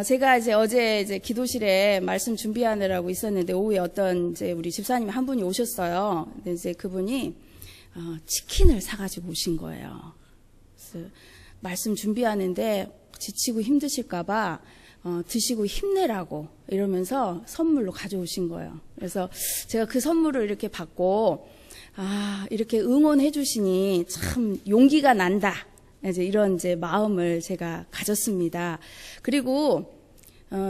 제가 어제 기도실에 말씀 준비하느라고 있었는데 오후에 어떤 우리 집사님 한 분이 오셨어요. 근데 그분이 치킨을 사가지고 오신 거예요. 그래서 말씀 준비하는데 지치고 힘드실까봐 드시고 힘내라고 이러면서 선물로 가져오신 거예요. 그래서 제가 그 선물을 이렇게 받고 이렇게 응원해 주시니 참 용기가 난다. 이런 마음을 제가 가졌습니다. 그리고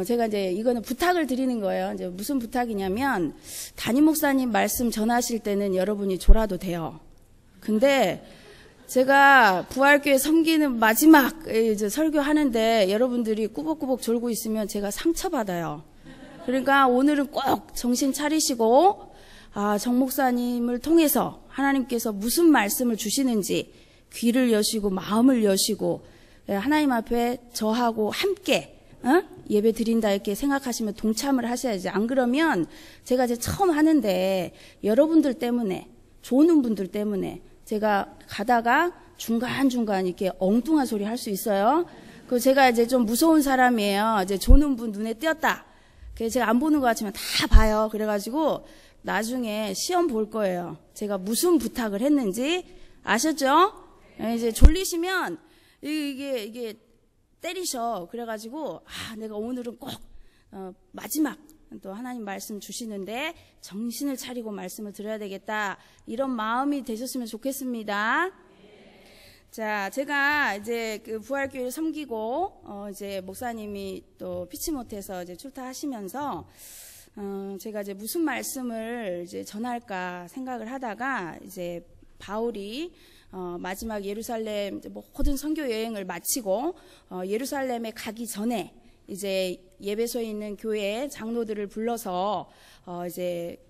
제가 이거는 부탁을 드리는 거예요. 무슨 부탁이냐면 담임 목사님 말씀 전하실 때는 여러분이 졸아도 돼요. 근데 제가 부활교회 섬기는 마지막 설교하는데 여러분들이 꾸벅꾸벅 졸고 있으면 제가 상처받아요. 그러니까 오늘은 꼭 정신 차리시고 정 목사님을 통해서 하나님께서 무슨 말씀을 주시는지 귀를 여시고 마음을 여시고 하나님 앞에 저하고 함께 예배 드린다 이렇게 생각하시면 동참을 하셔야지. 안 그러면 제가 처음 하는데 여러분들 때문에 조는 분들 때문에 제가 가다가 중간중간 이렇게 엉뚱한 소리 할 수 있어요. 그 제가 좀 무서운 사람이에요. 조는 분 눈에 띄었다. 제가 안 보는 것 같지만 다 봐요. 그래가지고 나중에 시험 볼 거예요. 제가 무슨 부탁을 했는지 아셨죠? 졸리시면 이게 때리셔. 그래가지고 내가 오늘은 꼭 마지막 또 하나님 말씀 주시는데 정신을 차리고 말씀을 드려야 되겠다. 이런 마음이 되셨으면 좋겠습니다. 자, 제가 그 부활교회를 섬기고 목사님이 또 피치 못해서 출타하시면서 제가 무슨 말씀을 전할까 생각을 하다가 바울이 마지막 예루살렘 모든 선교 여행을 마치고 예루살렘에 가기 전에 예배소에 있는 교회 장로들을 불러서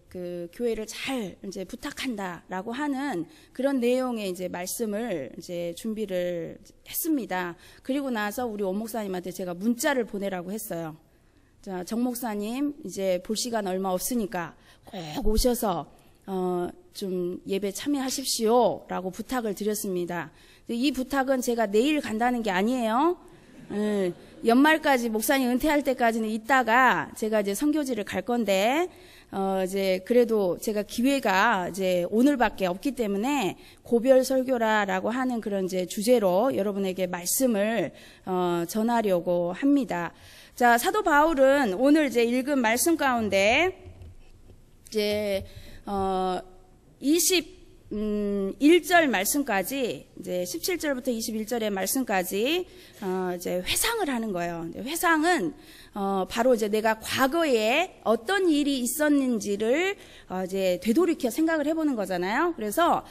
그 교회를 잘 부탁한다라고 하는 그런 내용의 말씀을 준비를 했습니다. 그리고 나서 우리 오 목사님한테 제가 문자를 보내라고 했어요. 자, 정 목사님 볼 시간 얼마 없으니까 꼭 오셔서 좀 예배 참여하십시오 라고 부탁을 드렸습니다. 이 부탁은 제가 내일 간다는 게 아니에요. 연말까지 목사님 은퇴할 때까지는 있다가 제가 선교지를 갈 건데 그래도 제가 기회가 오늘밖에 없기 때문에 고별 설교라라고 하는 그런 주제로 여러분에게 말씀을 전하려고 합니다. 자, 사도 바울은 오늘 읽은 말씀 가운데 21절 말씀까지 17절부터 21절의 말씀까지 회상을 하는 거예요. 회상은 바로 내가 과거에 어떤 일이 있었는지를 되돌이켜 생각을 해보는 거잖아요. 그래서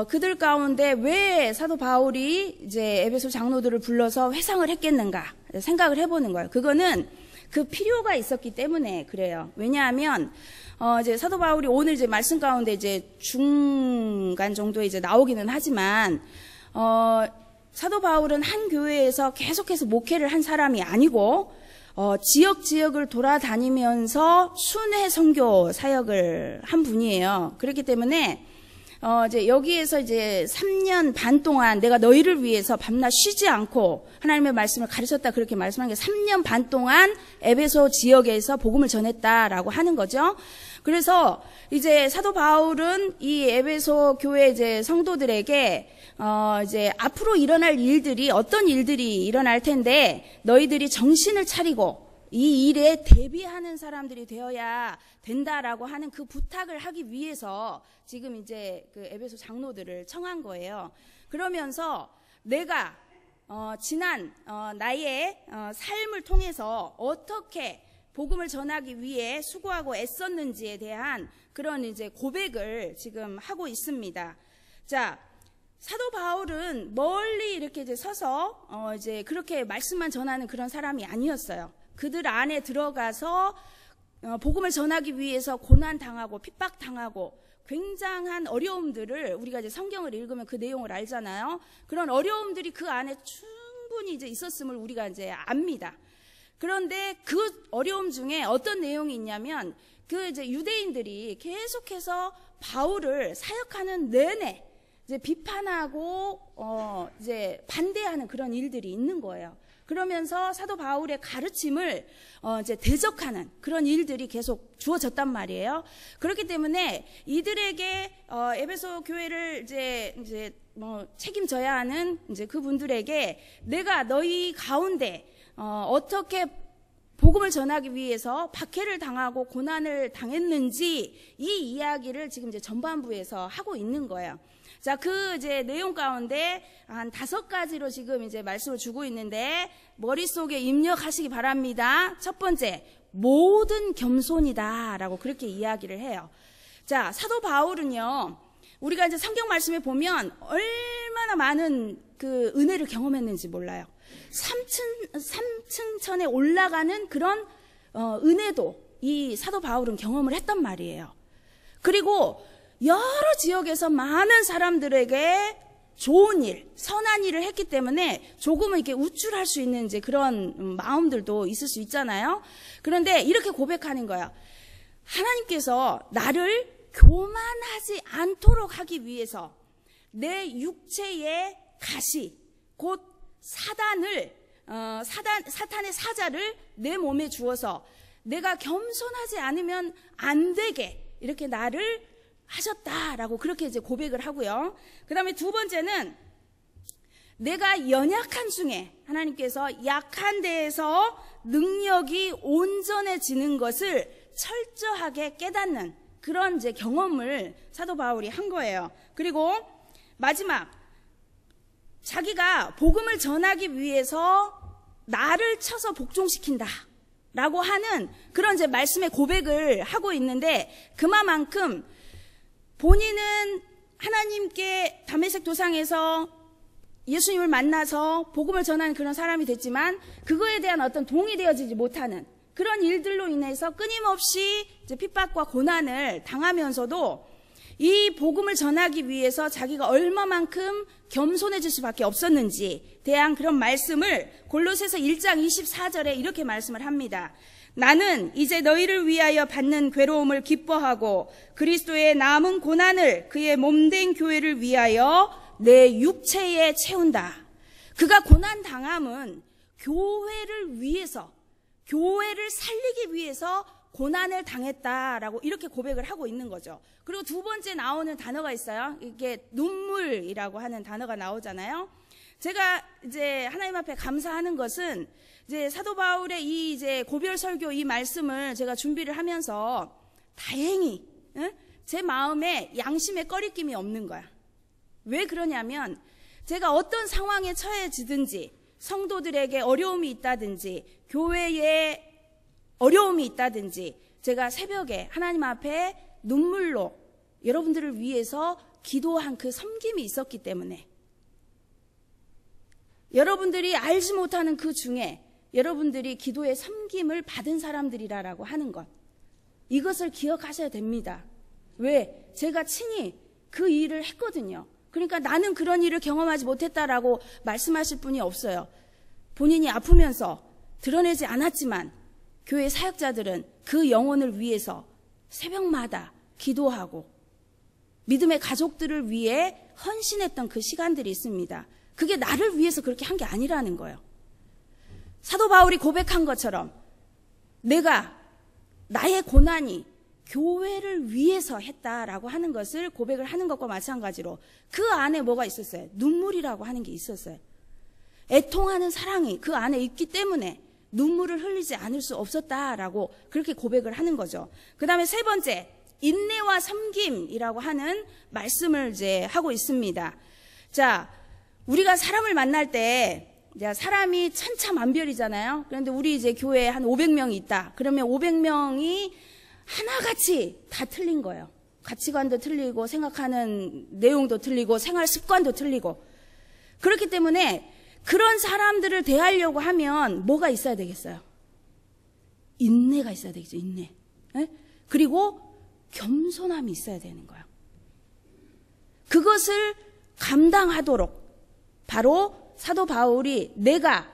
그들 가운데 왜 사도 바울이 에베소 장로들을 불러서 회상을 했겠는가 생각을 해보는 거예요. 그거는 그 필요가 있었기 때문에 그래요. 왜냐하면 사도 바울이 오늘 말씀 가운데 중간 정도에 나오기는 하지만 사도 바울은 한 교회에서 계속해서 목회를 한 사람이 아니고 지역을 돌아다니면서 순회 선교 사역을 한 분이에요. 그렇기 때문에 여기에서 3년 반 동안 내가 너희를 위해서 밤낮 쉬지 않고 하나님의 말씀을 가르쳤다 그렇게 말씀한 게 3년 반 동안 에베소 지역에서 복음을 전했다라고 하는 거죠. 그래서 사도 바울은 이 에베소 교회 성도들에게 앞으로 일어날 일들이 어떤 일들이 일어날 텐데 너희들이 정신을 차리고 이 일에 대비하는 사람들이 되어야 된다라고 하는 그 부탁을 하기 위해서 지금 그 에베소 장로들을 청한 거예요. 그러면서 내가 지난 나의 삶을 통해서 어떻게 복음을 전하기 위해 수고하고 애썼는지에 대한 그런 고백을 지금 하고 있습니다. 자, 사도 바울은 멀리 이렇게 서서 그렇게 말씀만 전하는 그런 사람이 아니었어요. 그들 안에 들어가서 복음을 전하기 위해서 고난당하고 핍박당하고 굉장한 어려움들을 우리가 성경을 읽으면 그 내용을 알잖아요. 그런 어려움들이 그 안에 충분히 있었음을 우리가 압니다. 그런데 그 어려움 중에 어떤 내용이 있냐면 그 유대인들이 계속해서 바울을 사역하는 내내 비판하고 반대하는 그런 일들이 있는 거예요. 그러면서 사도 바울의 가르침을 이제 대적하는 그런 일들이 계속 주어졌단 말이에요. 그렇기 때문에 이들에게 에베소 교회를 이제 책임져야 하는 이제 그분들에게 내가 너희 가운데 어떻게 복음을 전하기 위해서 박해를 당하고 고난을 당했는지 이 이야기를 지금 이제 전반부에서 하고 있는 거예요. 자, 그 이제 내용 가운데 한 5가지로 지금 이제 말씀을 주고 있는데 머릿속에 입력하시기 바랍니다. 첫 번째, 모든 겸손이다라고 그렇게 이야기를 해요. 자, 사도 바울은요, 우리가 이제 성경 말씀에 보면 얼마나 많은 그 은혜를 경험했는지 몰라요. 3층천에 올라가는 그런 은혜도 이 사도 바울은 경험을 했단 말이에요. 그리고 여러 지역에서 많은 사람들에게 좋은 일, 선한 일을 했기 때문에 조금은 이렇게 우쭐할 수 있는 이제 그런 마음들도 있을 수 있잖아요. 그런데 이렇게 고백하는 거예요. 하나님께서 나를 교만하지 않도록 하기 위해서 내 육체의 가시, 곧 사탄의 사자를 내 몸에 주어서 내가 겸손하지 않으면 안 되게 이렇게 나를 하셨다라고 그렇게 이제 고백을 하고요. 그 다음에 두 번째는 내가 연약한 중에 하나님께서 약한 데에서 능력이 온전해지는 것을 철저하게 깨닫는 그런 이제 경험을 사도 바울이 한 거예요. 그리고 마지막, 자기가 복음을 전하기 위해서 나를 쳐서 복종시킨다 라고 하는 그런 이제 말씀의 고백을 하고 있는데, 그만큼 본인은 하나님께 다메섹 도상에서 예수님을 만나서 복음을 전하는 그런 사람이 됐지만 그거에 대한 어떤 동의되어지지 못하는 그런 일들로 인해서 끊임없이 이제 핍박과 고난을 당하면서도 이 복음을 전하기 위해서 자기가 얼마만큼 겸손해질 수밖에 없었는지 대한 그런 말씀을 골로새서 1장 24절에 이렇게 말씀을 합니다. 나는 이제 너희를 위하여 받는 괴로움을 기뻐하고 그리스도의 남은 고난을 그의 몸된 교회를 위하여 내 육체에 채운다. 그가 고난 당함은 교회를 위해서, 교회를 살리기 위해서 고난을 당했다라고 이렇게 고백을 하고 있는 거죠. 그리고 두 번째 나오는 단어가 있어요. 이게 눈물이라고 하는 단어가 나오잖아요. 제가 이제 하나님 앞에 감사하는 것은 이제 사도 바울의 이 이제 고별 설교 이 말씀을 제가 준비를 하면서 다행히 제 마음에 양심의 꺼리낌이 없는 거야. 왜 그러냐면 제가 어떤 상황에 처해지든지 성도들에게 어려움이 있다든지 교회에 어려움이 있다든지 제가 새벽에 하나님 앞에 눈물로 여러분들을 위해서 기도한 그 섬김이 있었기 때문에, 여러분들이 알지 못하는 그 중에 여러분들이 기도의 섬김을 받은 사람들이라고 하는 것, 이것을 기억하셔야 됩니다. 왜? 제가 친히 그 일을 했거든요. 그러니까 나는 그런 일을 경험하지 못했다라고 말씀하실 분이 없어요. 본인이 아프면서 드러내지 않았지만 교회 사역자들은 그 영혼을 위해서 새벽마다 기도하고 믿음의 가족들을 위해 헌신했던 그 시간들이 있습니다. 그게 나를 위해서 그렇게 한 게 아니라는 거예요. 사도 바울이 고백한 것처럼 내가 나의 고난이 교회를 위해서 했다라고 하는 것을 고백을 하는 것과 마찬가지로 그 안에 뭐가 있었어요? 눈물이라고 하는 게 있었어요. 애통하는 사랑이 그 안에 있기 때문에 눈물을 흘리지 않을 수 없었다라고 그렇게 고백을 하는 거죠. 그 다음에 세 번째, 인내와 섬김이라고 하는 말씀을 이제 하고 있습니다. 자, 우리가 사람을 만날 때 사람이 천차만별이잖아요. 그런데 우리 이제 교회에 한 500명이 있다. 그러면 500명이 하나같이 다 틀린 거예요. 가치관도 틀리고 생각하는 내용도 틀리고 생활 습관도 틀리고. 그렇기 때문에 그런 사람들을 대하려고 하면 뭐가 있어야 되겠어요? 인내가 있어야 되겠죠. 인내. 네? 그리고 겸손함이 있어야 되는 거예요. 그것을 감당하도록 바로 사도 바울이 내가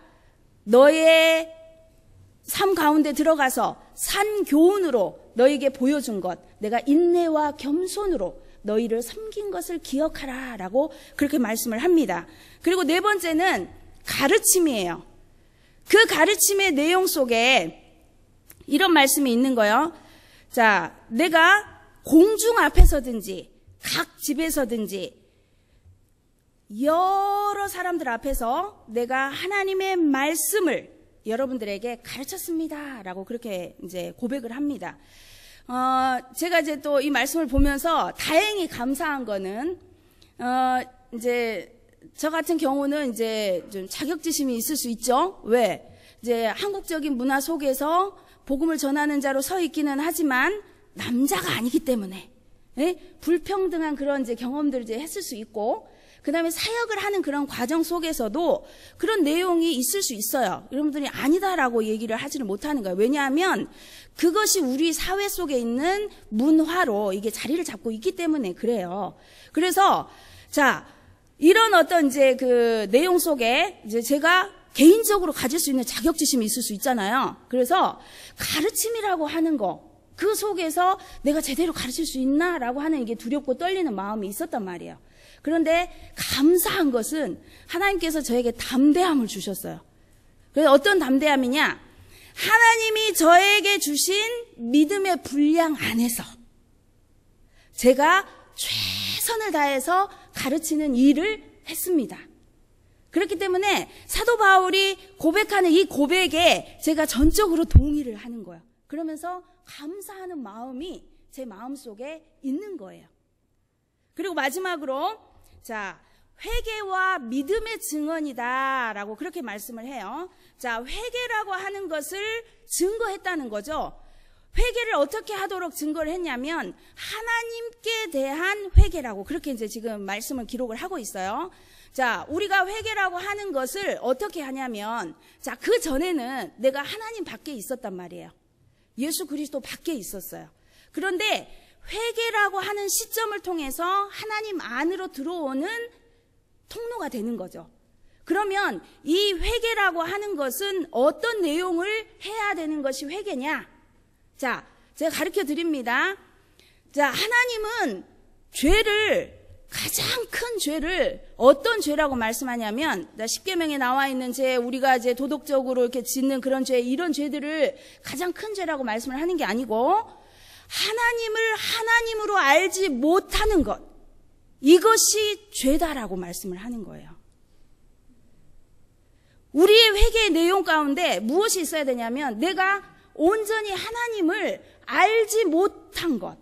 너의 삶 가운데 들어가서 산 교훈으로 너에게 보여준 것, 내가 인내와 겸손으로 너희를 섬긴 것을 기억하라 라고 그렇게 말씀을 합니다. 그리고 네 번째는 가르침이에요. 그 가르침의 내용 속에 이런 말씀이 있는 거예요. 자, 내가 공중 앞에서든지 각 집에서든지 여러 사람들 앞에서 내가 하나님의 말씀을 여러분들에게 가르쳤습니다. 라고 그렇게 이제 고백을 합니다. 제가 이제 또 이 말씀을 보면서 다행히 감사한 거는, 이제 저 같은 경우는 이제 좀 자격지심이 있을 수 있죠. 왜? 이제 한국적인 문화 속에서 복음을 전하는 자로 서 있기는 하지만 남자가 아니기 때문에, 예? 불평등한 그런 이제 경험들을 이제 했을 수 있고, 그 다음에 사역을 하는 그런 과정 속에서도 그런 내용이 있을 수 있어요. 여러분들이 아니다라고 얘기를 하지를 못하는 거예요. 왜냐하면 그것이 우리 사회 속에 있는 문화로 이게 자리를 잡고 있기 때문에 그래요. 그래서, 자, 이런 어떤 이제 그 내용 속에 이제 제가 개인적으로 가질 수 있는 자격지심이 있을 수 있잖아요. 그래서 가르침이라고 하는 거, 그 속에서 내가 제대로 가르칠 수 있나라고 하는 이게 두렵고 떨리는 마음이 있었단 말이에요. 그런데 감사한 것은 하나님께서 저에게 담대함을 주셨어요. 그래서 어떤 담대함이냐? 하나님이 저에게 주신 믿음의 분량 안에서 제가 최선을 다해서 가르치는 일을 했습니다. 그렇기 때문에 사도 바울이 고백하는 이 고백에 제가 전적으로 동의를 하는 거예요. 그러면서 감사하는 마음이 제 마음속에 있는 거예요. 그리고 마지막으로, 자, 회개와 믿음의 증언이다라고 그렇게 말씀을 해요. 자, 회개라고 하는 것을 증거했다는 거죠. 회개를 어떻게 하도록 증거를 했냐면 하나님께 대한 회개라고 그렇게 이제 지금 말씀을 기록을 하고 있어요. 자, 우리가 회개라고 하는 것을 어떻게 하냐면, 자, 그 전에는 내가 하나님 밖에 있었단 말이에요. 예수 그리스도 밖에 있었어요. 그런데 회개라고 하는 시점을 통해서 하나님 안으로 들어오는 통로가 되는 거죠. 그러면 이 회개라고 하는 것은 어떤 내용을 해야 되는 것이 회개냐? 자, 제가 가르쳐 드립니다. 자, 하나님은 가장 큰 죄를 어떤 죄라고 말씀하냐면, 십계명에 나와 있는 죄, 우리가 이제 도덕적으로 이렇게 짓는 그런 죄, 이런 죄들을 가장 큰 죄라고 말씀을 하는 게 아니고, 하나님을 하나님으로 알지 못하는 것, 이것이 죄다라고 말씀을 하는 거예요. 우리의 회개의 내용 가운데 무엇이 있어야 되냐면, 내가 온전히 하나님을 알지 못한 것,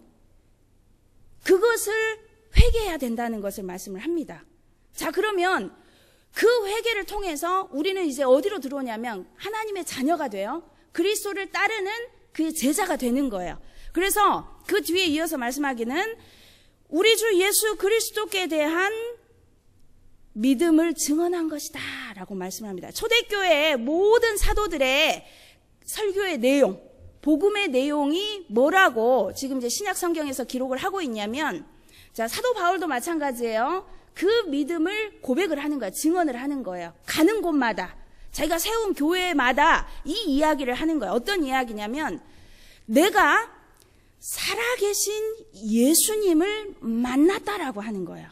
그것을 회개해야 된다는 것을 말씀을 합니다. 자, 그러면 그 회개를 통해서 우리는 이제 어디로 들어오냐면 하나님의 자녀가 돼요. 그리스도를 따르는 그의 제자가 되는 거예요. 그래서 그 뒤에 이어서 말씀하기는 우리 주 예수 그리스도께 대한 믿음을 증언한 것이다 라고 말씀합니다. 초대교회의 모든 사도들의 설교의 내용, 복음의 내용이 뭐라고 지금 이제 신약 성경에서 기록을 하고 있냐면, 자, 사도 바울도 마찬가지예요. 그 믿음을 고백을 하는 거예요. 증언을 하는 거예요. 가는 곳마다, 자기가 세운 교회마다 이 이야기를 하는 거예요. 어떤 이야기냐면, 내가 살아계신 예수님을 만났다라고 하는 거예요.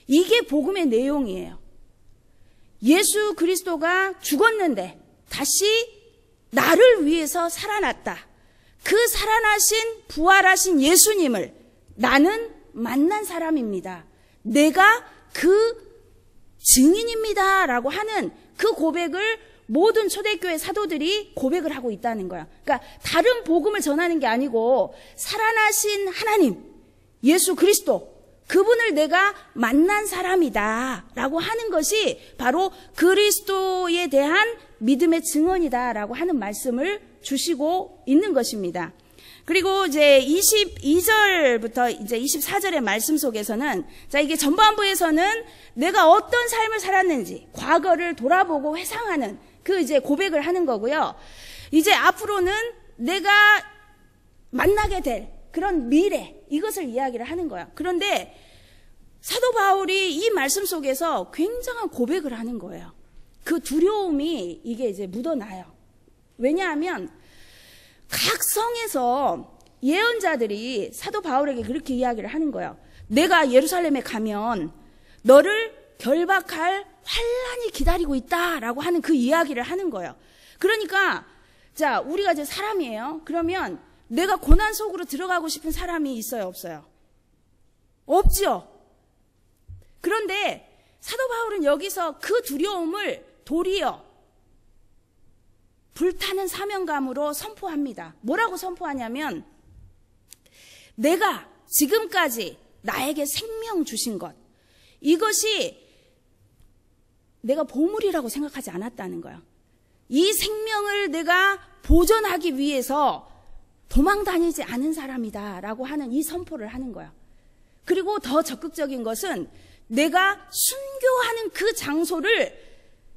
이게 복음의 내용이에요. 예수 그리스도가 죽었는데 다시 나를 위해서 살아났다. 그 살아나신 부활하신 예수님을 나는 만난 사람입니다. 내가 그 증인입니다 라고 하는 그 고백을 모든 초대교회 사도들이 고백을 하고 있다는 거야. 그러니까 다른 복음을 전하는 게 아니고 살아나신 하나님, 예수 그리스도, 그분을 내가 만난 사람이다 라고 하는 것이 바로 그리스도에 대한 믿음의 증언이다 라고 하는 말씀을 주시고 있는 것입니다. 그리고 이제 22절부터 이제 24절의 말씀 속에서는, 자, 이게 전반부에서는 내가 어떤 삶을 살았는지 과거를 돌아보고 회상하는 그 이제 고백을 하는 거고요. 이제 앞으로는 내가 만나게 될 그런 미래, 이것을 이야기를 하는 거야. 그런데 사도 바울이 이 말씀 속에서 굉장한 고백을 하는 거예요. 그 두려움이 이게 이제 묻어나요. 왜냐하면 각 성에서 예언자들이 사도 바울에게 그렇게 이야기를 하는 거예요. 내가 예루살렘에 가면 너를 결박할 환란이 기다리고 있다라고 하는 그 이야기를 하는 거예요. 그러니까 자, 우리가 이제 사람이에요. 그러면 내가 고난 속으로 들어가고 싶은 사람이 있어요, 없어요? 없죠. 그런데 사도 바울은 여기서 그 두려움을 도리어 불타는 사명감으로 선포합니다. 뭐라고 선포하냐면, 내가 지금까지 나에게 생명 주신 것, 이것이 내가 보물이라고 생각하지 않았다는 거예요. 이 생명을 내가 보존하기 위해서 도망 다니지 않은 사람이다라고 하는 이 선포를 하는 거예요. 그리고 더 적극적인 것은 내가 순교하는 그 장소를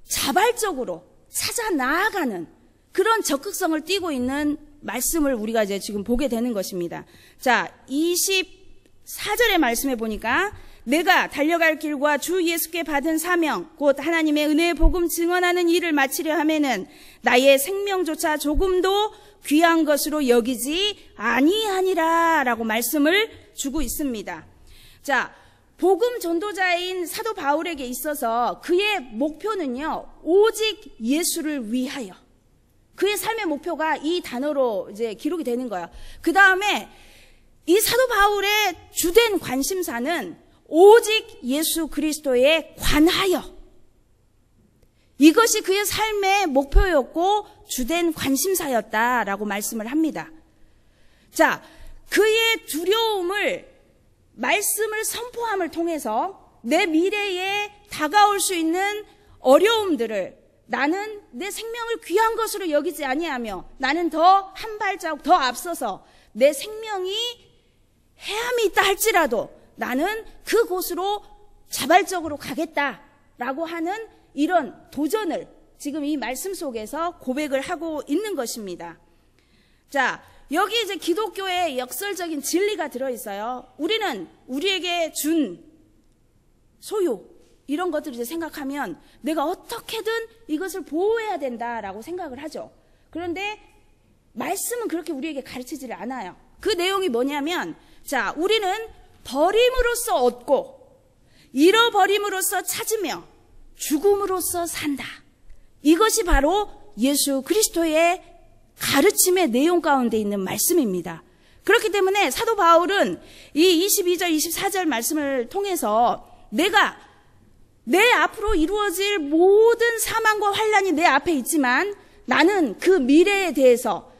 자발적으로 찾아 나아가는 그런 적극성을 띠고 있는 말씀을 우리가 이제 지금 보게 되는 것입니다. 자, 24절의 말씀에 보니까 내가 달려갈 길과 주 예수께 받은 사명 곧 하나님의 은혜의 복음 증언하는 일을 마치려 하면은 나의 생명조차 조금도 귀한 것으로 여기지 아니하니라 라고 말씀을 주고 있습니다. 자, 복음 전도자인 사도 바울에게 있어서 그의 목표는요, 오직 예수를 위하여. 그의 삶의 목표가 이 단어로 이제 기록이 되는 거예요. 그 다음에 이 사도 바울의 주된 관심사는 오직 예수 그리스도에 관하여. 이것이 그의 삶의 목표였고 주된 관심사였다라고 말씀을 합니다. 자, 그의 두려움을 말씀을 선포함을 통해서 내 미래에 다가올 수 있는 어려움들을 나는 내 생명을 귀한 것으로 여기지 아니하며 나는 더 한 발자국 더 앞서서 내 생명이 해함이 있다 할지라도 나는 그곳으로 자발적으로 가겠다라고 하는 이런 도전을 지금 이 말씀 속에서 고백을 하고 있는 것입니다. 자, 여기 이제 기독교의 역설적인 진리가 들어있어요. 우리는 우리에게 준 소유, 이런 것들을 이제 생각하면 내가 어떻게든 이것을 보호해야 된다라고 생각을 하죠. 그런데 말씀은 그렇게 우리에게 가르치지를 않아요. 그 내용이 뭐냐면, 자, 우리는 버림으로써 얻고 잃어버림으로써 찾으며 죽음으로써 산다. 이것이 바로 예수 그리스도의 가르침의 내용 가운데 있는 말씀입니다. 그렇기 때문에 사도 바울은 이 22절, 24절 말씀을 통해서 내가 내 앞으로 이루어질 모든 사망과 환란이 내 앞에 있지만 나는 그 미래에 대해서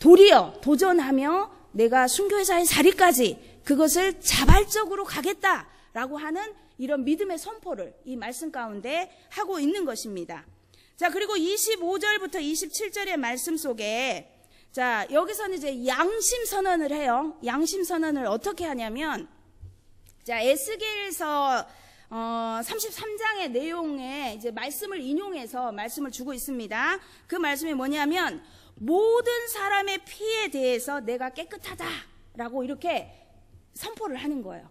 도리어 도전하며 내가 순교의 자리까지 그것을 자발적으로 가겠다라고 하는 이런 믿음의 선포를 이 말씀 가운데 하고 있는 것입니다. 자, 그리고 25절부터 27절의 말씀 속에, 자, 여기서는 이제 양심 선언을 해요. 양심 선언을 어떻게 하냐면, 자, 에스겔서 33장의 내용에 이제 말씀을 인용해서 말씀을 주고 있습니다. 그 말씀이 뭐냐면, 모든 사람의 피에 대해서 내가 깨끗하다라고 이렇게 선포를 하는 거예요.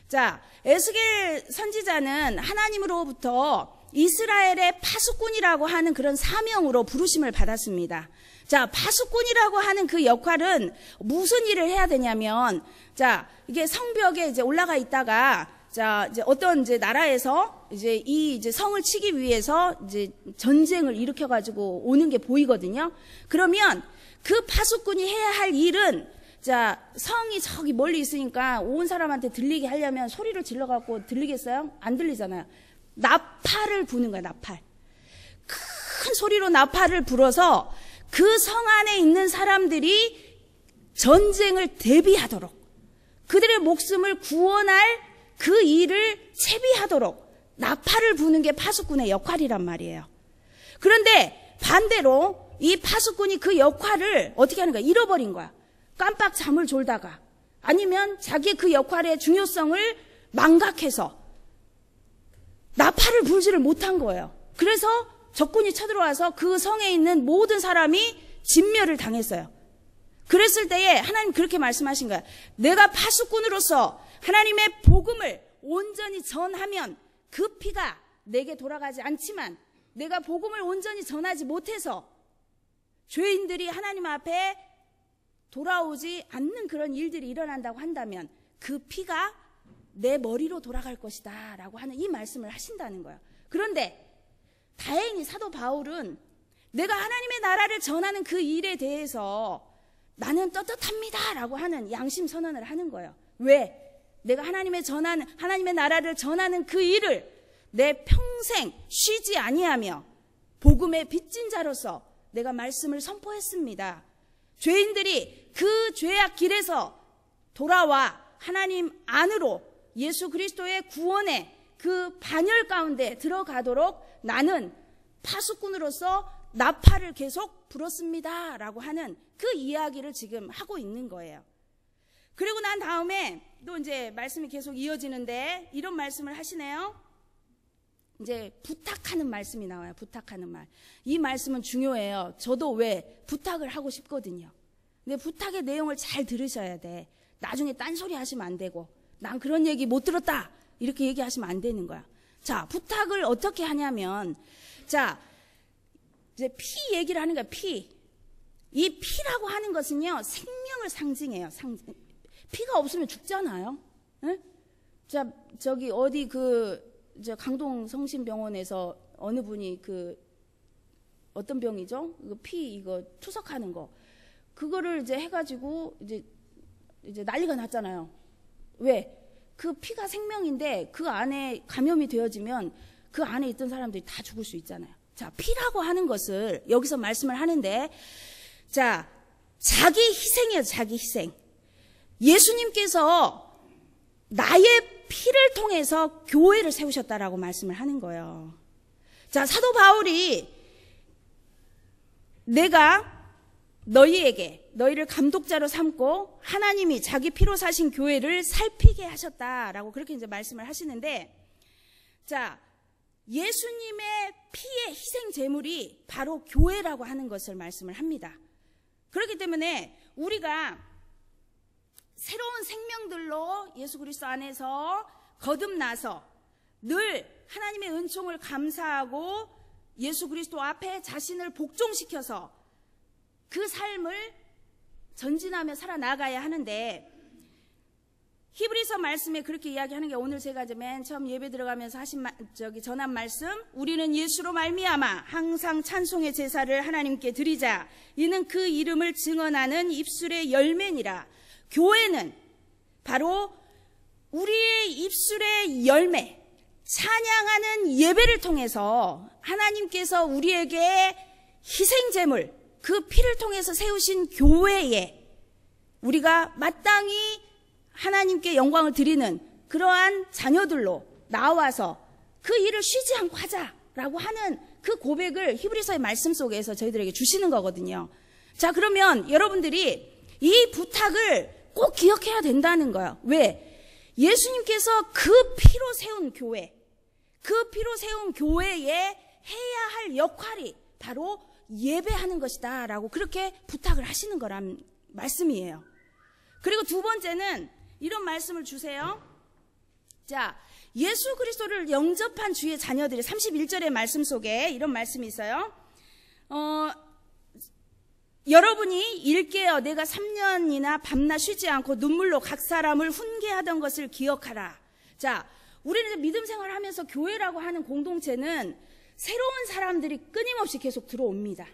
자, 에스겔 선지자는 하나님으로부터 이스라엘의 파수꾼이라고 하는 그런 사명으로 부르심을 받았습니다. 자, 파수꾼이라고 하는 그 역할은 무슨 일을 해야 되냐면, 자, 이게 성벽에 이제 올라가 있다가, 자, 이제 어떤 이제 나라에서 이제 성을 치기 위해서 이제 전쟁을 일으켜가지고 오는 게 보이거든요. 그러면 그 파수꾼이 해야 할 일은, 자, 성이 저기 멀리 있으니까 온 사람한테 들리게 하려면 소리를 질러갖고 들리겠어요? 안 들리잖아요. 나팔을 부는 거야, 나팔. 큰 소리로 나팔을 불어서 그 성 안에 있는 사람들이 전쟁을 대비하도록, 그들의 목숨을 구원할 그 일을 채비하도록 나팔을 부는 게 파수꾼의 역할이란 말이에요. 그런데 반대로 이 파수꾼이 그 역할을 어떻게 하는 거야? 잃어버린 거야. 깜빡 잠을 졸다가, 아니면 자기의 그 역할의 중요성을 망각해서 나팔을 불지를 못한 거예요. 그래서 적군이 쳐들어와서 그 성에 있는 모든 사람이 진멸을 당했어요. 그랬을 때에 하나님 그렇게 말씀하신 거야. 내가 파수꾼으로서 하나님의 복음을 온전히 전하면 그 피가 내게 돌아가지 않지만, 내가 복음을 온전히 전하지 못해서 죄인들이 하나님 앞에 돌아오지 않는 그런 일들이 일어난다고 한다면 그 피가 내 머리로 돌아갈 것이다 라고 하는 이 말씀을 하신다는 거예요. 그런데 다행히 사도 바울은 내가 하나님의 나라를 전하는 그 일에 대해서 나는 떳떳합니다 라고 하는 양심 선언을 하는 거예요. 왜? 내가 하나님의 나라를 전하는 그 일을 내 평생 쉬지 아니하며 복음의 빚진 자로서 내가 말씀을 선포했습니다. 죄인들이 그 죄악 길에서 돌아와 하나님 안으로 예수 그리스도의 구원의 그 반열 가운데 들어가도록 나는 파수꾼으로서 나팔을 계속 불었습니다 라고 하는 그 이야기를 지금 하고 있는 거예요. 그리고 난 다음에 또 이제 말씀이 계속 이어지는데 이런 말씀을 하시네요. 이제 부탁하는 말씀이 나와요. 부탁하는 말. 이 말씀은 중요해요. 저도 왜 부탁을 하고 싶거든요. 근데 부탁의 내용을 잘 들으셔야 돼. 나중에 딴소리 하시면 안 되고 난 그런 얘기 못 들었다 이렇게 얘기하시면 안 되는 거야. 자, 부탁을 어떻게 하냐면 자, 이제 피 얘기를 하는 거야. 피. 이 피라고 하는 것은요 생명을 상징해요. 피가 없으면 죽잖아요. 네? 자, 저기 어디 저 강동 성심병원에서 어느 분이 어떤 병이죠? 피 이거 투석하는 거 그거를 이제 해가지고 이제 난리가 났잖아요. 왜? 그 피가 생명인데 그 안에 감염이 되어지면 그 안에 있던 사람들이 다 죽을 수 있잖아요. 자, 피라고 하는 것을 여기서 말씀을 하는데 자, 자기 희생이에요. 자기 희생. 예수님께서 나의 피를 통해서 교회를 세우셨다라고 말씀을 하는 거예요. 자, 사도 바울이 내가 너희를 감독자로 삼고 하나님이 자기 피로 사신 교회를 살피게 하셨다라고 그렇게 이제 말씀을 하시는데 자, 예수님의 피의 희생 제물이 바로 교회라고 하는 것을 말씀을 합니다. 그렇기 때문에 우리가 새로운 생명들로 예수 그리스도 안에서 거듭나서 늘 하나님의 은총을 감사하고 예수 그리스도 앞에 자신을 복종시켜서 그 삶을 전진하며 살아나가야 하는데 히브리서 말씀에 그렇게 이야기하는 게 오늘 제가 이제 맨 처음 예배 들어가면서 전한 말씀 우리는 예수로 말미암아 항상 찬송의 제사를 하나님께 드리자 이는 그 이름을 증언하는 입술의 열매니라. 교회는 바로 우리의 입술의 열매 찬양하는 예배를 통해서 하나님께서 우리에게 희생제물 그 피를 통해서 세우신 교회에 우리가 마땅히 하나님께 영광을 드리는 그러한 자녀들로 나와서 그 일을 쉬지 않고 하자라고 하는 그 고백을 히브리서의 말씀 속에서 저희들에게 주시는 거거든요. 자, 그러면 여러분들이 이 부탁을 꼭 기억해야 된다는 거예요. 왜? 예수님께서 그 피로 세운 교회, 그 피로 세운 교회에 해야 할 역할이 바로 예배하는 것이다 라고 그렇게 부탁을 하시는 거란 말씀이에요. 그리고 두 번째는 이런 말씀을 주세요. 자, 예수 그리스도를 영접한 주의 자녀들이 31절의 말씀 속에 이런 말씀이 있어요. 여러분이 일깨어 내가 3년이나 밤낮 쉬지 않고 눈물로 각 사람을 훈계하던 것을 기억하라. 자, 우리는 믿음 생활을 하면서 교회라고 하는 공동체는 새로운 사람들이 끊임없이 계속 들어옵니다.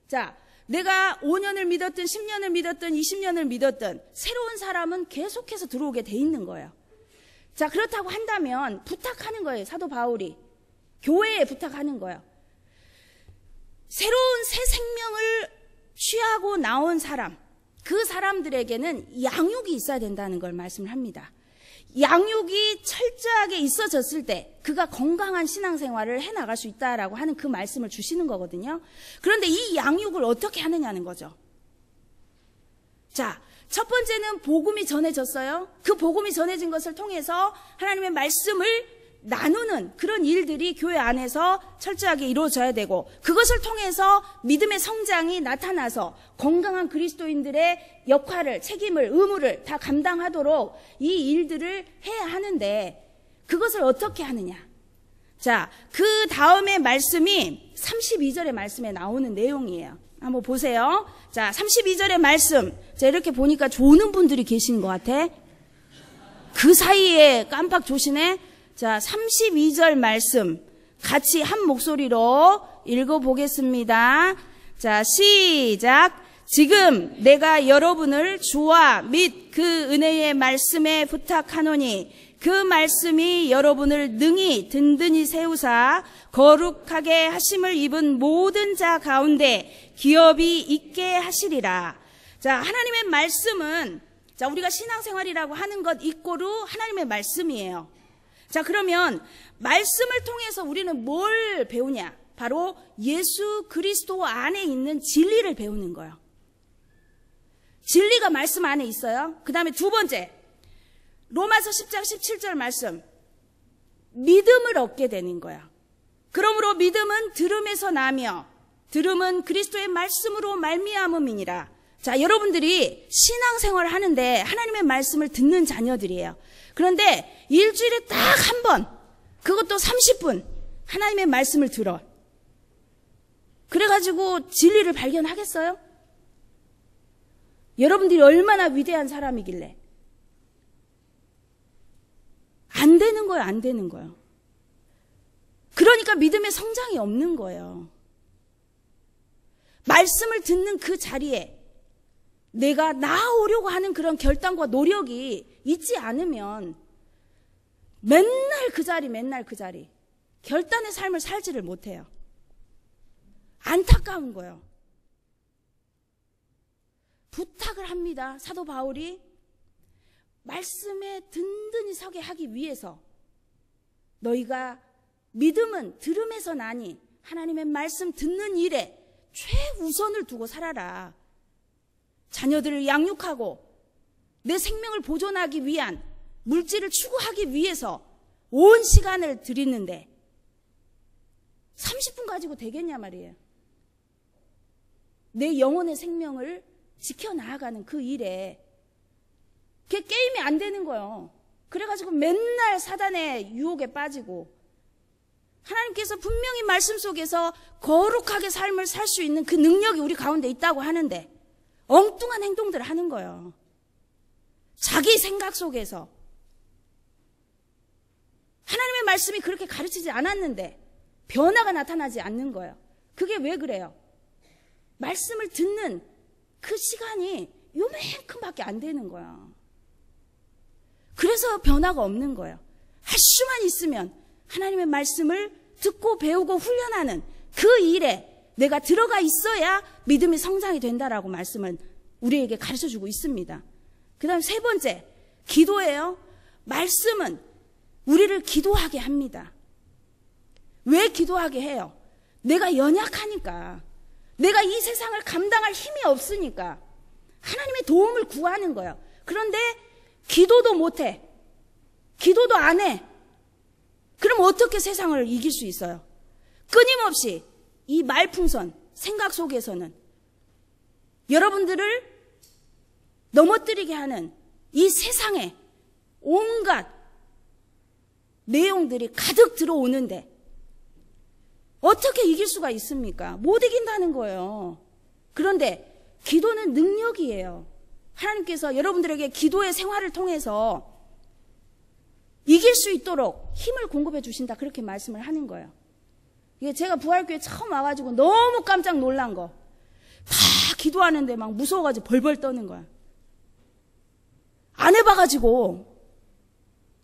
자, 내가 5년을 믿었든 10년을 믿었든 20년을 믿었든 새로운 사람은 계속해서 들어오게 돼 있는 거예요. 자, 그렇다고 한다면 부탁하는 거예요. 사도 바울이 교회에 부탁하는 거예요. 새로운 새 생명을 취하고 나온 사람, 그 사람들에게는 양육이 있어야 된다는 걸 말씀을 합니다. 양육이 철저하게 있어졌을 때 그가 건강한 신앙생활을 해나갈 수 있다라고 하는 그 말씀을 주시는 거거든요. 그런데 이 양육을 어떻게 하느냐는 거죠. 자, 첫 번째는 복음이 전해졌어요. 그 복음이 전해진 것을 통해서 하나님의 말씀을 나누는 그런 일들이 교회 안에서 철저하게 이루어져야 되고 그것을 통해서 믿음의 성장이 나타나서 건강한 그리스도인들의 역할을, 책임을, 의무를 다 감당하도록 이 일들을 해야 하는데 그것을 어떻게 하느냐. 자, 그 다음에 말씀이 32절의 말씀에 나오는 내용이에요. 한번 보세요. 자, 32절의 말씀. 자, 이렇게 보니까 조는 분들이 계시는 것 같아. 그 사이에 깜빡 조심해. 자, 32절 말씀 같이 한 목소리로 읽어보겠습니다. 자, 시작. 지금 내가 여러분을 주와 및 그 은혜의 말씀에 부탁하노니 그 말씀이 여러분을 능히 든든히 세우사 거룩하게 하심을 입은 모든 자 가운데 기업이 있게 하시리라. 자, 하나님의 말씀은, 자, 우리가 신앙생활이라고 하는 것 이꼬르 하나님의 말씀이에요. 자, 그러면 말씀을 통해서 우리는 뭘 배우냐? 바로 예수 그리스도 안에 있는 진리를 배우는 거예요. 진리가 말씀 안에 있어요. 그 다음에 두 번째, 로마서 10장 17절 말씀, 믿음을 얻게 되는 거야. 그러므로 믿음은 들음에서 나며 들음은 그리스도의 말씀으로 말미암음이니라. 자, 여러분들이 신앙생활을 하는데 하나님의 말씀을 듣는 자녀들이에요. 그런데 일주일에 딱 한 번, 그것도 30분 하나님의 말씀을 들어. 그래가지고 진리를 발견하겠어요? 여러분들이 얼마나 위대한 사람이길래. 안 되는 거예요, 안 되는 거예요. 그러니까 믿음의 성장이 없는 거예요. 말씀을 듣는 그 자리에 내가 나아오려고 하는 그런 결단과 노력이 있지 않으면 맨날 그 자리 결단의 삶을 살지를 못해요. 안타까운 거예요. 부탁을 합니다. 사도 바울이 말씀에 든든히 서게 하기 위해서 너희가 믿음은 들음에서 나니 하나님의 말씀 듣는 일에 최우선을 두고 살아라. 자녀들을 양육하고 내 생명을 보존하기 위한 물질을 추구하기 위해서 온 시간을 들이는데 30분 가지고 되겠냐 말이에요. 내 영혼의 생명을 지켜나가는 그 일에 그게 게임이 안 되는 거예요. 그래가지고 맨날 사단의 유혹에 빠지고 하나님께서 분명히 말씀 속에서 거룩하게 삶을 살 수 있는 그 능력이 우리 가운데 있다고 하는데 엉뚱한 행동들을 하는 거예요. 자기 생각 속에서 하나님의 말씀이 그렇게 가르치지 않았는데 변화가 나타나지 않는 거예요. 그게 왜 그래요? 말씀을 듣는 그 시간이 요만큼밖에 안 되는 거야. 그래서 변화가 없는 거예요. 할 수만 있으면 하나님의 말씀을 듣고 배우고 훈련하는 그 일에 내가 들어가 있어야 믿음이 성장이 된다라고 말씀을 우리에게 가르쳐주고 있습니다. 그 다음 세 번째, 기도예요. 말씀은 우리를 기도하게 합니다. 왜 기도하게 해요? 내가 연약하니까, 내가 이 세상을 감당할 힘이 없으니까 하나님의 도움을 구하는 거예요. 그런데 기도도 못해. 기도도 안 해. 그럼 어떻게 세상을 이길 수 있어요? 끊임없이 이 말풍선, 생각 속에서는 여러분들을 넘어뜨리게 하는 이 세상에 온갖 내용들이 가득 들어오는데 어떻게 이길 수가 있습니까? 못 이긴다는 거예요. 그런데 기도는 능력이에요. 하나님께서 여러분들에게 기도의 생활을 통해서 이길 수 있도록 힘을 공급해 주신다, 그렇게 말씀을 하는 거예요. 이게 제가 부활교회 처음 와가지고 너무 깜짝 놀란 거, 다 기도하는데 막 무서워가지고 벌벌 떠는 거야. 안 해봐가지고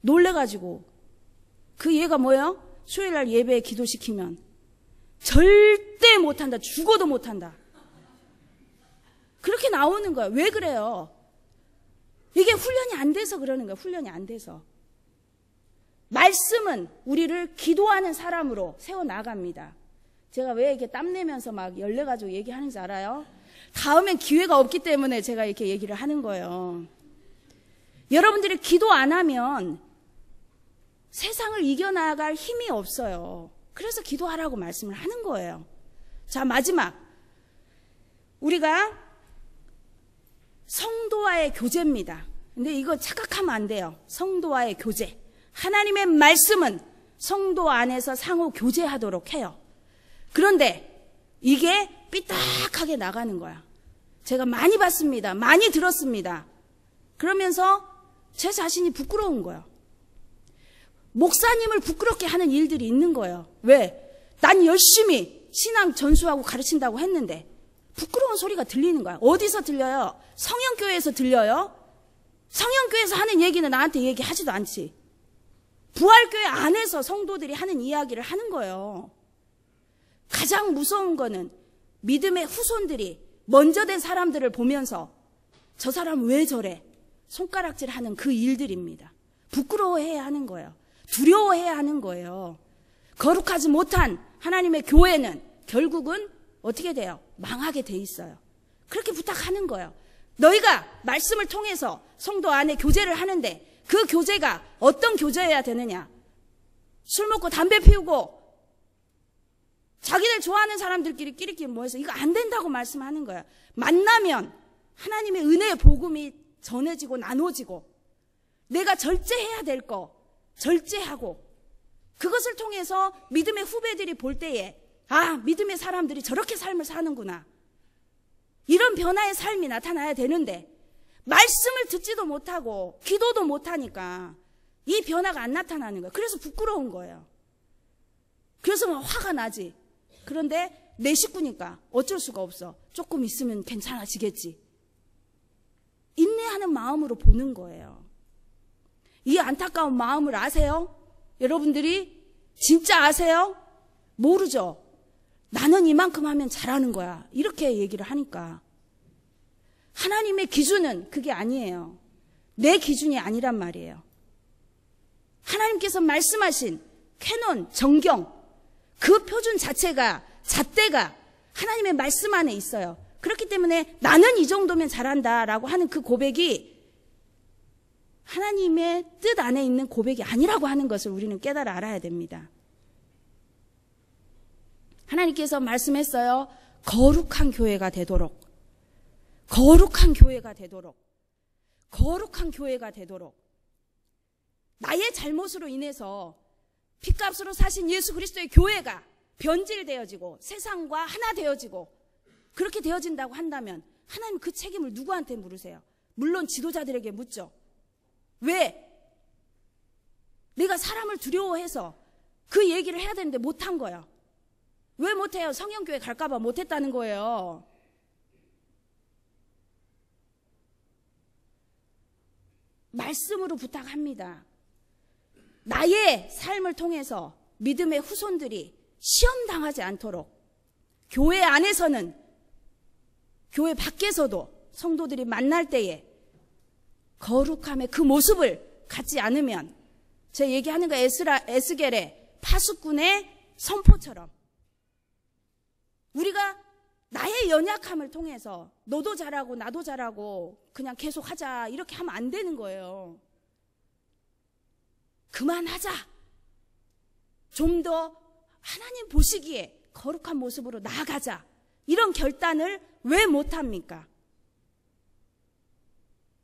놀래가지고. 그 얘가 뭐예요? 수요일날 예배에 기도시키면 절대 못한다, 죽어도 못한다, 그렇게 나오는 거야. 왜 그래요? 이게 훈련이 안 돼서 그러는 거야. 훈련이 안 돼서. 말씀은 우리를 기도하는 사람으로 세워나갑니다. 제가 왜 이렇게 땀내면서 막 열내가지고 얘기하는지 알아요? 다음엔 기회가 없기 때문에 제가 이렇게 얘기를 하는 거예요. 여러분들이 기도 안 하면 세상을 이겨나갈 힘이 없어요. 그래서 기도하라고 말씀을 하는 거예요. 자, 마지막. 우리가 성도와의 교제입니다. 근데 이거 착각하면 안 돼요. 성도와의 교제. 하나님의 말씀은 성도 안에서 상호 교제하도록 해요. 그런데 이게 삐딱하게 나가는 거야. 제가 많이 봤습니다. 많이 들었습니다. 그러면서 제 자신이 부끄러운 거예요. 목사님을 부끄럽게 하는 일들이 있는 거예요. 왜? 난 열심히 신앙 전수하고 가르친다고 했는데 부끄러운 소리가 들리는 거야. 어디서 들려요? 성형교회에서 들려요? 성형교회에서 하는 얘기는 나한테 얘기하지도 않지. 부활교회 안에서 성도들이 하는 이야기를 하는 거예요. 가장 무서운 거는 믿음의 후손들이 먼저 된 사람들을 보면서 저 사람 왜 저래? 손가락질하는 그 일들입니다. 부끄러워해야 하는 거예요. 두려워해야 하는 거예요. 거룩하지 못한 하나님의 교회는 결국은 어떻게 돼요? 망하게 돼 있어요. 그렇게 부탁하는 거예요. 너희가 말씀을 통해서 성도 안에 교제를 하는데 그 교제가 어떤 교제여야 되느냐? 술 먹고 담배 피우고 자기들 좋아하는 사람들끼리 끼리끼리 모여서 이거 안 된다고 말씀하는 거예요. 만나면 하나님의 은혜의 복음이 전해지고 나눠지고 내가 절제해야 될 거 절제하고 그것을 통해서 믿음의 후배들이 볼 때에 아, 믿음의 사람들이 저렇게 삶을 사는구나. 이런 변화의 삶이 나타나야 되는데 말씀을 듣지도 못하고 기도도 못하니까 이 변화가 안 나타나는 거예요. 그래서 부끄러운 거예요. 그래서 막 화가 나지. 그런데 내 식구니까 어쩔 수가 없어. 조금 있으면 괜찮아지겠지. 인내하는 마음으로 보는 거예요. 이 안타까운 마음을 아세요? 여러분들이 진짜 아세요? 모르죠. 나는 이만큼 하면 잘하는 거야. 이렇게 얘기를 하니까. 하나님의 기준은 그게 아니에요. 내 기준이 아니란 말이에요. 하나님께서 말씀하신 캐논, 정경, 그 표준 자체가, 잣대가 하나님의 말씀 안에 있어요. 그렇기 때문에 나는 이 정도면 잘한다라고 하는 그 고백이 하나님의 뜻 안에 있는 고백이 아니라고 하는 것을 우리는 깨달아 알아야 됩니다. 하나님께서 말씀했어요. 거룩한 교회가 되도록, 거룩한 교회가 되도록, 거룩한 교회가 되도록. 나의 잘못으로 인해서 핏값으로 사신 예수 그리스도의 교회가 변질되어지고 세상과 하나 되어지고 그렇게 되어진다고 한다면 하나님 그 책임을 누구한테 물으세요? 물론 지도자들에게 묻죠. 왜? 내가 사람을 두려워해서 그 얘기를 해야 되는데 못한 거야. 왜 못해요? 성형교회 갈까봐 못했다는 거예요. 말씀으로 부탁합니다. 나의 삶을 통해서 믿음의 후손들이 시험당하지 않도록 교회 안에서는 교회 밖에서도 성도들이 만날 때에 거룩함의 그 모습을 갖지 않으면 제가 얘기하는 거 에스겔의 파수꾼의 선포처럼 우리가 나의 연약함을 통해서 너도 잘하고 나도 잘하고 그냥 계속 하자 이렇게 하면 안 되는 거예요. 그만하자. 좀 더 하나님 보시기에 거룩한 모습으로 나아가자. 이런 결단을 왜 못합니까?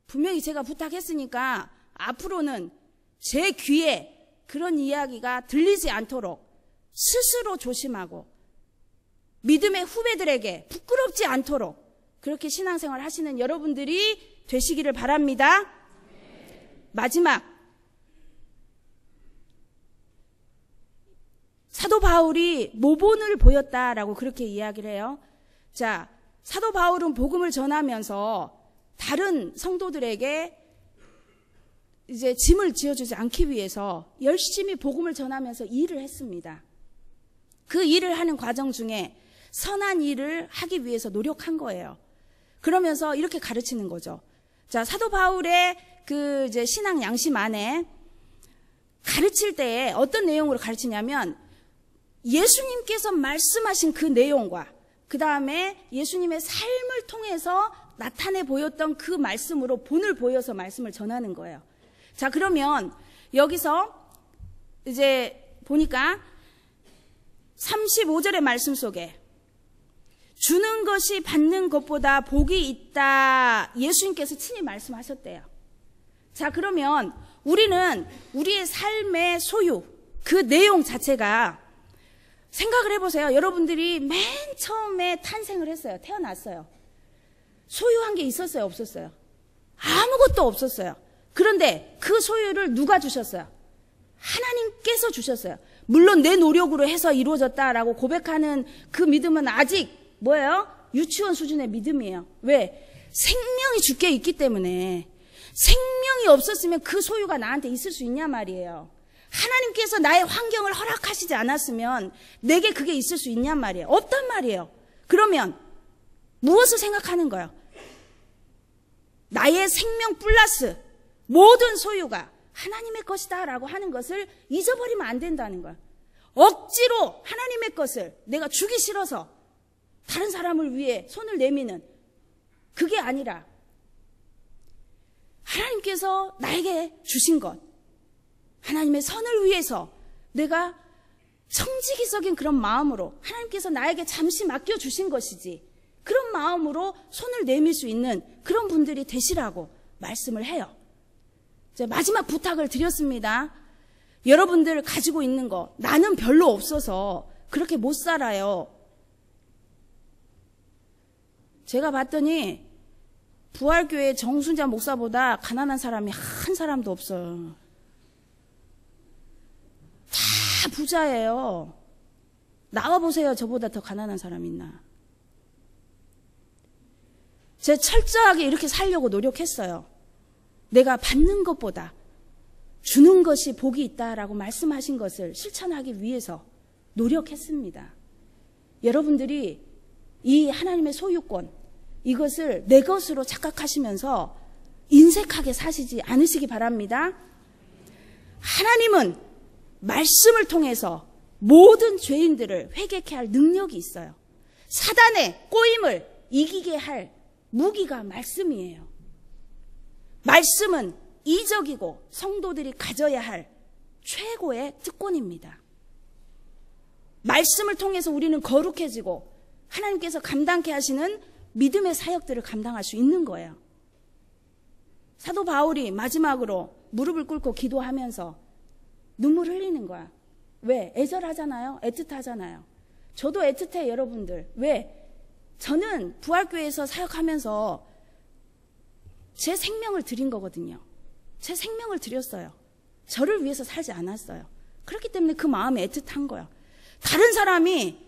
분명히 제가 부탁했으니까 앞으로는 제 귀에 그런 이야기가 들리지 않도록 스스로 조심하고 믿음의 후배들에게 부끄럽지 않도록 그렇게 신앙생활 하시는 여러분들이 되시기를 바랍니다. 마지막, 사도 바울이 모본을 보였다라고 그렇게 이야기를 해요. 자, 사도 바울은 복음을 전하면서 다른 성도들에게 이제 짐을 지어주지 않기 위해서 열심히 복음을 전하면서 일을 했습니다. 그 일을 하는 과정 중에 선한 일을 하기 위해서 노력한 거예요. 그러면서 이렇게 가르치는 거죠. 자, 사도 바울의 그 이제 신앙 양심 안에 가르칠 때에 어떤 내용으로 가르치냐면 예수님께서 말씀하신 그 내용과 그 다음에 예수님의 삶을 통해서 나타내 보였던 그 말씀으로 본을 보여서 말씀을 전하는 거예요. 자, 그러면 여기서 이제 보니까 35절의 말씀 속에 주는 것이 받는 것보다 복이 있다. 예수님께서 친히 말씀하셨대요. 자, 그러면 우리는 우리의 삶의 소유, 그 내용 자체가 생각을 해보세요. 여러분들이 맨 처음에 탄생을 했어요. 태어났어요. 소유한 게 있었어요? 없었어요? 아무것도 없었어요. 그런데 그 소유를 누가 주셨어요? 하나님께서 주셨어요. 물론 내 노력으로 해서 이루어졌다라고 고백하는 그 믿음은 아직 뭐예요? 유치원 수준의 믿음이에요. 왜? 생명이 주께 있기 때문에. 생명이 없었으면 그 소유가 나한테 있을 수 있냐 말이에요. 하나님께서 나의 환경을 허락하시지 않았으면 내게 그게 있을 수 있냔 말이에요. 없단 말이에요. 그러면 무엇을 생각하는 거예요? 나의 생명 플러스 모든 소유가 하나님의 것이다 라고 하는 것을 잊어버리면 안 된다는 거야. 억지로 하나님의 것을 내가 주기 싫어서 다른 사람을 위해 손을 내미는 그게 아니라 하나님께서 나에게 주신 것, 하나님의 선을 위해서 내가 청지기적인 그런 마음으로 하나님께서 나에게 잠시 맡겨주신 것이지, 그런 마음으로 손을 내밀 수 있는 그런 분들이 되시라고 말씀을 해요. 이제 마지막 부탁을 드렸습니다. 여러분들 가지고 있는 거, 나는 별로 없어서 그렇게 못 살아요. 제가 봤더니 부활교회 정순자 목사보다 가난한 사람이 한 사람도 없어요. 다 부자예요. 나와보세요. 저보다 더 가난한 사람 있나. 제가 철저하게 이렇게 살려고 노력했어요. 내가 받는 것보다 주는 것이 복이 있다라고 말씀하신 것을 실천하기 위해서 노력했습니다. 여러분들이 이 하나님의 소유권, 이것을 내 것으로 착각하시면서 인색하게 사시지 않으시기 바랍니다. 하나님은 말씀을 통해서 모든 죄인들을 회개케 할 능력이 있어요. 사단의 꼬임을 이기게 할 무기가 말씀이에요. 말씀은 이적이고 성도들이 가져야 할 최고의 특권입니다. 말씀을 통해서 우리는 거룩해지고 하나님께서 감당케 하시는 믿음의 사역들을 감당할 수 있는 거예요. 사도 바울이 마지막으로 무릎을 꿇고 기도하면서 눈물 흘리는 거야. 왜? 애절하잖아요. 애틋하잖아요. 저도 애틋해, 여러분들. 왜? 저는 부활교회에서 사역하면서 제 생명을 드린 거거든요. 제 생명을 드렸어요. 저를 위해서 살지 않았어요. 그렇기 때문에 그 마음이 애틋한 거야. 다른 사람이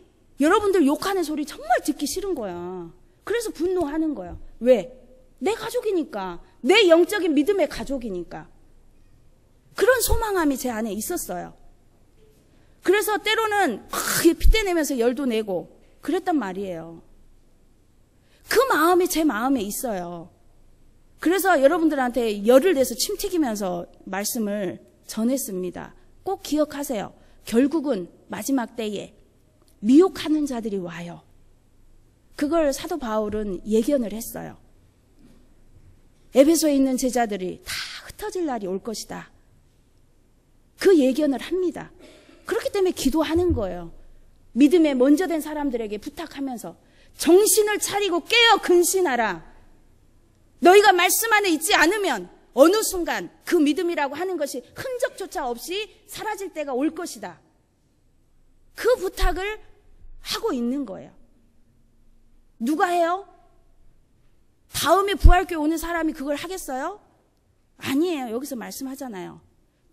여러분들 욕하는 소리 정말 듣기 싫은 거야. 그래서 분노하는 거야. 왜? 내 가족이니까. 내 영적인 믿음의 가족이니까. 그런 소망함이 제 안에 있었어요. 그래서 때로는 핏대 내면서 열도 내고 그랬단 말이에요. 그 마음이 제 마음에 있어요. 그래서 여러분들한테 열을 내서 침 튀기면서 말씀을 전했습니다. 꼭 기억하세요. 결국은 마지막 때에 미혹하는 자들이 와요. 그걸 사도 바울은 예견을 했어요. 에베소에 있는 제자들이 다 흩어질 날이 올 것이다. 그 예견을 합니다. 그렇기 때문에 기도하는 거예요. 믿음에 먼저 된 사람들에게 부탁하면서 정신을 차리고 깨어 근신하라. 너희가 말씀 안에 있지 않으면 어느 순간 그 믿음이라고 하는 것이 흔적조차 없이 사라질 때가 올 것이다. 그 부탁을 하고 있는 거예요. 누가 해요? 다음에 부활교회 오는 사람이 그걸 하겠어요? 아니에요. 여기서 말씀하잖아요.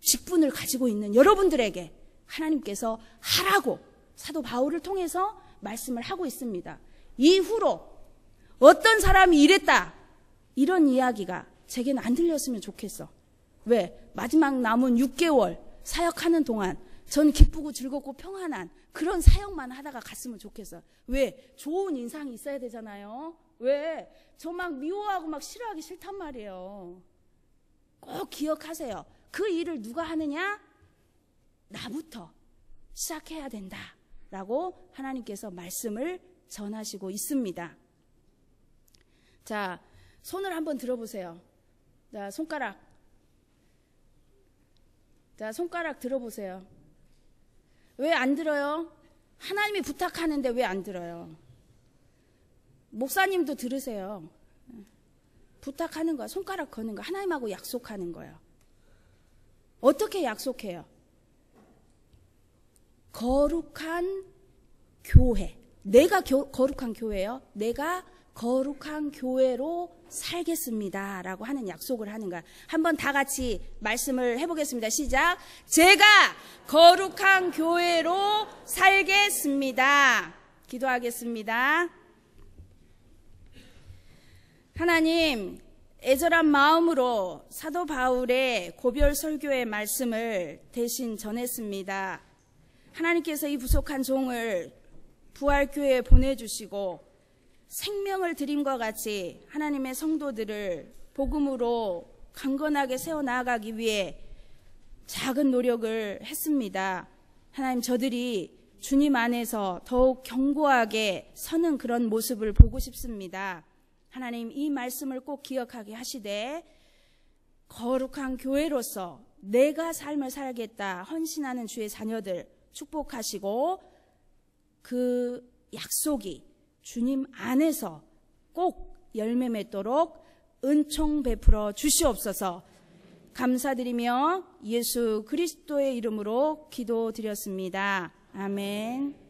직분을 가지고 있는 여러분들에게 하나님께서 하라고 사도 바울을 통해서 말씀을 하고 있습니다. 이후로 어떤 사람이 이랬다, 이런 이야기가 제게는 안 들렸으면 좋겠어. 왜? 마지막 남은 6개월 사역하는 동안 전 기쁘고 즐겁고 평안한 그런 사역만 하다가 갔으면 좋겠어. 왜? 좋은 인상이 있어야 되잖아요. 왜? 저 막 미워하고 막 싫어하기 싫단 말이에요. 꼭 기억하세요. 그 일을 누가 하느냐? 나부터 시작해야 된다라고 하나님께서 말씀을 전하시고 있습니다. 자, 손을 한번 들어보세요. 자, 손가락. 자, 손가락 들어보세요. 왜 안 들어요? 하나님이 부탁하는데 왜 안 들어요? 목사님도 들으세요. 부탁하는 거야. 손가락 거는 거야. 하나님하고 약속하는 거예요. 어떻게 약속해요? 거룩한 교회. 내가 거룩한 교회예요. 내가 거룩한 교회로 살겠습니다 라고 하는 약속을 하는 거야. 한번 다 같이 말씀을 해보겠습니다. 시작. 제가 거룩한 교회로 살겠습니다. 기도하겠습니다. 하나님, 애절한 마음으로 사도 바울의 고별 설교의 말씀을 대신 전했습니다. 하나님께서 이 부족한 종을 부활교회에 보내주시고 생명을 드림과 같이 하나님의 성도들을 복음으로 강건하게 세워나가기 위해 작은 노력을 했습니다. 하나님, 저들이 주님 안에서 더욱 견고하게 서는 그런 모습을 보고 싶습니다. 하나님, 이 말씀을 꼭 기억하게 하시되 거룩한 교회로서 내가 삶을 살겠다 헌신하는 주의 자녀들 축복하시고 그 약속이 주님 안에서 꼭 열매 맺도록 은총 베풀어 주시옵소서. 감사드리며 예수 그리스도의 이름으로 기도드렸습니다. 아멘.